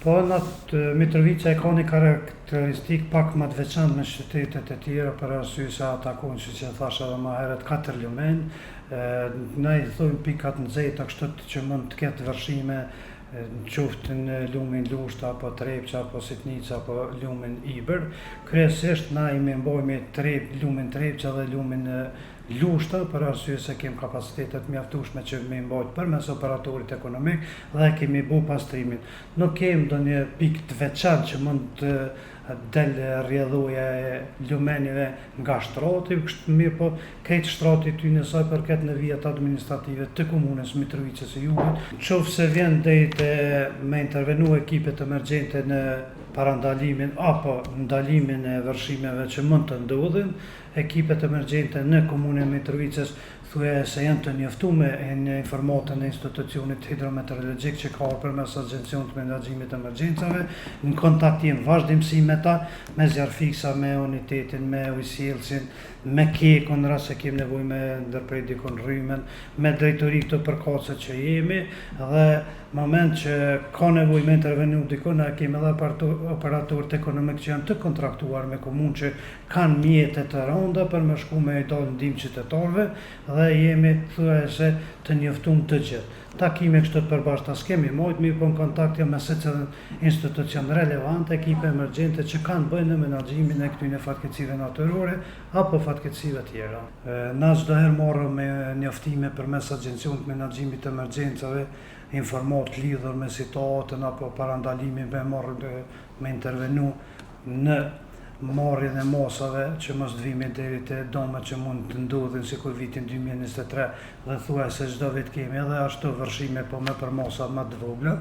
Po, Mitrovica e ka një karakteristik pak më të veçantë me qytetet e tjera për arsye se ata kanë, siç e thash edhe më herët, 4 lumen. Ne i thojmë pikat nxehta kështu që mund të ketë vërshime qoftë në lumin Lushta, apo Trepça, apo Sitnica, apo lumin Ibër. Kryesisht na i mbajmë lumin Trepça dhe lumin Lushta për arsye se kemi kapacitetet mjaftueshme që me mbajt përmes operatorit ekonomik dhe kemi bu pastrimin. Nuk kemi ndonjë pikë të veçantë që mund të del rrjedhoja e lumenive nga shtrati, mirë po këtë shtrati ty nësaj përket në vijat administrative të komunës Mitrovicës së Jugut. Nëse vjen drejt me intervenu ekipet emergjente në parandalimin apo ndalimin e vërshimeve që mund të ndodhin, ekipet emergjente në komunën Mitrovicës thuaj se janë të njoftuar në informatën e institucionit hidrometeorologjik që ka përmes Agjencionit të Menaxhimit të Emergjencave. Në kontakt jemi vazhdimsi me ta, me zjarfiksa, me unitetin, me ujësjellsin, me kekun në rast se kemi nevojë me ndërprej dikon rrymen, me drejtori të përkatëse që jemi, dhe moment që ka nevojë me intervenu dikon, ne kemi edhe operatorët ekonomik që janë të kontraktuar me komunë që kanë mjete të rënda për me shku me i dalë ndihmë qytetarëve, dhe jemi thuajse të njoftuar të gjithë. Takime kështu të përbashkëta s'kemi mojt, mirë po në kontakt me secilën institucion relevant, ekipe emergjente që kanë bëjnë në menaxhimin e këtyre fatkeqësive natyrore apo fatkeqësive tjera. Na çdo herë marrëm me njoftime përmes Agjencionit të Menaxhimit të Emergjencave, informat lidhur me situatën apo parandalimin me intervenu në marrjen e mosave që mos të vimi deri te domet që mund të ndodhin sikur vitin 2023, dhe thuaj se çdo vit kemi edhe ashtu vërshime po me për mosa më të vogla.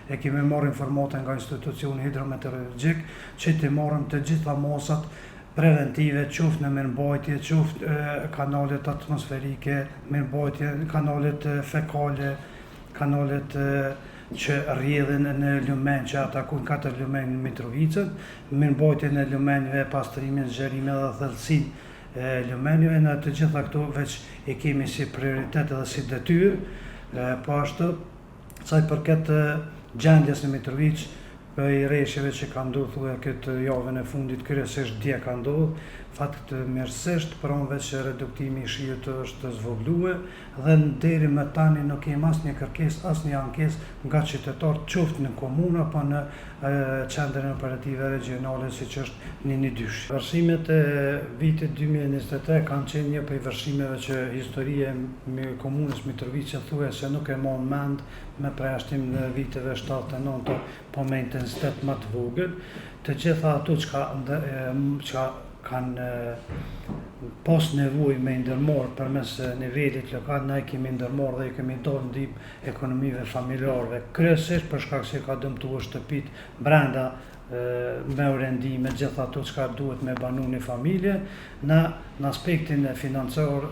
E kemi marrë informata nga institucioni hidrometeorologjik që të marrëm të gjitha mosat preventive, qoftë në mirëmbajtje, qoftë kanalet atmosferike, mirëmbajtje, kanalet fekale, kanalet që rrjedhin në lumen që atakojnë 4 lumen në Mitrovicën, mirëmbajtjen e lumenjve, pastrimin, zgjerimin dhe thellësinë e lumenjve. Në të gjitha këto veç e kemi si prioritet dhe si detyrë, po ashtu sa i përket gjendjes në Mitrovicë, për i rreshjeve që ka ndodhur këtë javën e fundit, kryesisht dje ka ndodhur, fakt mirësisht, pronëve që reduktimi i shiut është zvogluar dhe deri më tani nuk kemi asnjë kërkesë, asnjë ankesë nga qytetarët, qoftë në komunë apo në qendrën operative regionale siç është Nini 2. Vërshimet e vitit 2023 kanë qenë një prej vërshimeve që historia e komunës Mitrovica thuajse nuk e mon mend me përjashtim në viteve 79, po me intensitet më të vogël. Të gjitha ato që kanë pas nevojë me ndërmarrë përmes nivelit lokal, ne kemi ndërmarrë dhe i kemi dhënë ndihmë ekonomive familjare, kryesisht për shkak se ka dëmtuar shtëpitë brenda me rendime, gjitha ato që duhet me banu një familje. Në aspektin financiar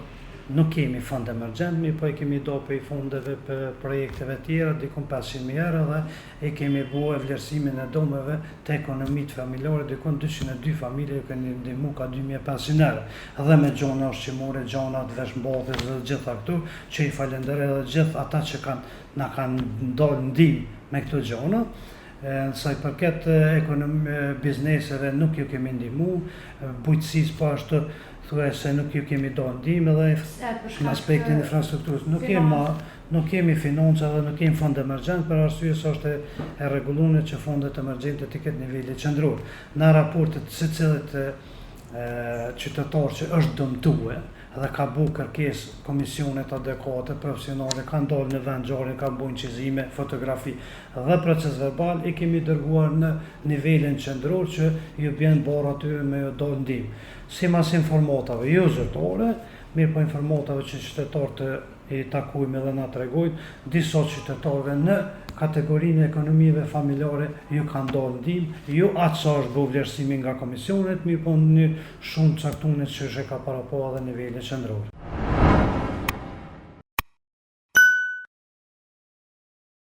nuk kemi fond emergjent, po i kemi do për i fondeve për projekteve tjera, dikon 500.000 euro, dhe i kemi bue vlerësimin e domeve të ekonomit familjare, dikon 202 familje këni ndihmu ka 2.500 euro. Dhe me gjona ushqimore, gjona të veshmbathjes dhe gjitha këtu, që i falenderoj edhe gjithë ata që na kanë ndalë ndihmë me këto gjona. Sa i përket bizneseve nuk ju kemi ndihmu, bujqësisë po ashtu thuaj se nuk ju kemi do ndihmë, dhe në aspektin e infrastrukturës nuk kemi financa dhe nuk kemi fond emergjent, për arsye se është e rregulluar që fondet emergjente të ketë niveli qendror. Në raportet se cilët qytetar që është dëmtuar dhe ka bu kërkesë komisionet adekuate, profesionale, kanë dalë në vend ngjarje, kanë bu incizime, fotografi dhe proces verbal, i kemi dërguar në nivelin qendror që ju bjen barë atyre me ju dalë ndihmë. Simas informatave jo zyrtare, mirë po informatave që qytetarët i takojmë dhe na tregojnë, disa qytetarëve në kategorinë e ekonomive familjare ju kanë dalë ndihmë, jo atë sa është bu vlerësimi nga komisionet, mirë po në shumë caktuar që ka parapo edhe niveli qendror.